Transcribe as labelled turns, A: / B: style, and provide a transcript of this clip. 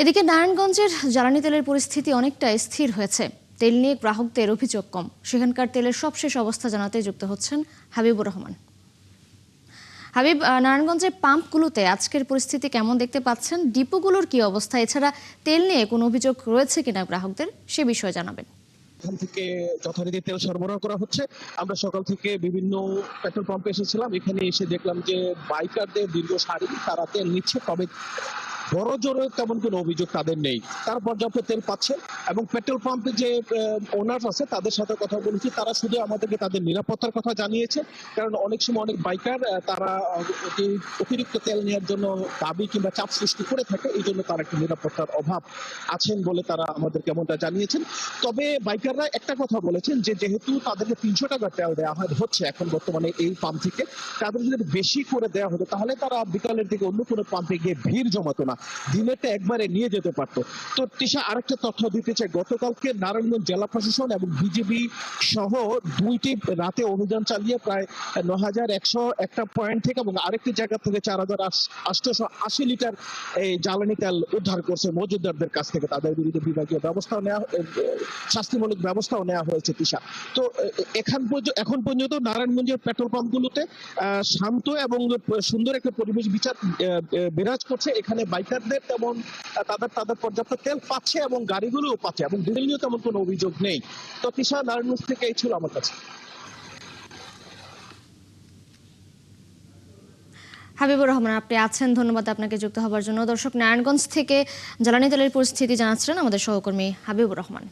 A: এদিকে নারায়ণগঞ্জের জ্বালানি তেলের পরিস্থিতি অনেকটা স্থির হয়েছে। তেল নিয়ে গ্রাহকদের অভিযোগ কম। সেখানকার তেলের সবশেষ অবস্থা জানাতে যুক্ত হচ্ছেন হাবিবুর রহমান। হাবিব, নারায়ণগঞ্জের পাম্পগুলোতে আজকের পরিস্থিতি কেমন দেখতে পাচ্ছেন? ডিপোগুলোর কি অবস্থা? এছাড়া তেল নিয়ে কোনো অভিযোগ রয়েছে কিনা গ্রাহকদের, সে বিষয়ে জানাবেন।
B: এখান থেকে যথারীতি তেল সরবরাহ করা হচ্ছে। আমরা সকাল থেকে বিভিন্ন পেট্রোল পাম্পে এসেছিলাম। এখানে এসে দেখলাম যে বাইকারদের দীর্ঘ সারি, তারা তেল নিচ্ছে, তবে বড় জোরে তেমন কোনো অভিযোগ তাদের নেই। তারা পর্যাপ্ত তেল পাচ্ছে এবং পেট্রোল পাম্পে যে ওনার আছে তাদের সাথে কথা বলেছি, তারা শুধু আমাদেরকে তাদের নিরাপত্তার কথা জানিয়েছে। কারণ অনেক সময় অনেক বাইকার তারা অতিরিক্ত তেল নেওয়ার জন্য দাবি কিংবা চাপ সৃষ্টি করে থাকে, এই জন্য তারা একটু নিরাপত্তার অভাব আছেন বলে তারা আমাদেরকে এমনটা জানিয়েছেন। তবে বাইকাররা একটা কথা বলেছেন যে যেহেতু তাদেরকে 300 টাকা তেল দেওয়া হচ্ছে এখন বর্তমানে এই পাম্প থেকে, তাদের যদি বেশি করে দেওয়া হতো তাহলে তারা বিকালের দিকে অন্য কোনো পাম্পে গিয়ে ভিড় জমাতো না, দিনেরটা একবারে নিয়ে যেতে পারতো। তো তিশা আরেকটা তথ্য দিতে চাই, গতকালকে নারায়ণগঞ্জ জেলা প্রশাসন এবং বিজিবি সহ দুইটি রাতে অভিযান চালিয়ে প্রায় ৯,১০০ একটা পয়েন্ট থেকে এবং আরেকটি জায়গা থেকে ৪,৮৮০ লিটার এই জ্বালানি তেল উদ্ধার করছে মজুদদারদের কাছ থেকে। তাদের বিরুদ্ধে বিভাগীয় ব্যবস্থাও নেওয়া, শাস্তিমূলক ব্যবস্থাও নেওয়া হয়েছে তিশা। তো এখন পর্যন্ত নারায়ণগঞ্জের পেট্রোল পাম্পগুলোতে শান্ত এবং সুন্দর একটা পরিবেশ বিচার বিরাজ করছে। এখানে বাইকারদের তেমন তাদের পর্যাপ্ত তেল পাচ্ছে এবং গাড়িগুলোও পাচ্ছে এবং ডিজেল নিয়েও তেমন কোনো অভিযোগ নেই। তো তিশা, নারায়ণগঞ্জ থেকে এই ছিল আমার কাছে।
A: হাবিবুর রহমান, আপনি আছেন, ধন্যবাদ আপনাকে যুক্ত হবার জন্য। দর্শক, নারায়ণগঞ্জ থেকে জ্বালানি তেলের পরিস্থিতি জানাচ্ছিলেন আমাদের সহকর্মী হাবিবুর রহমান।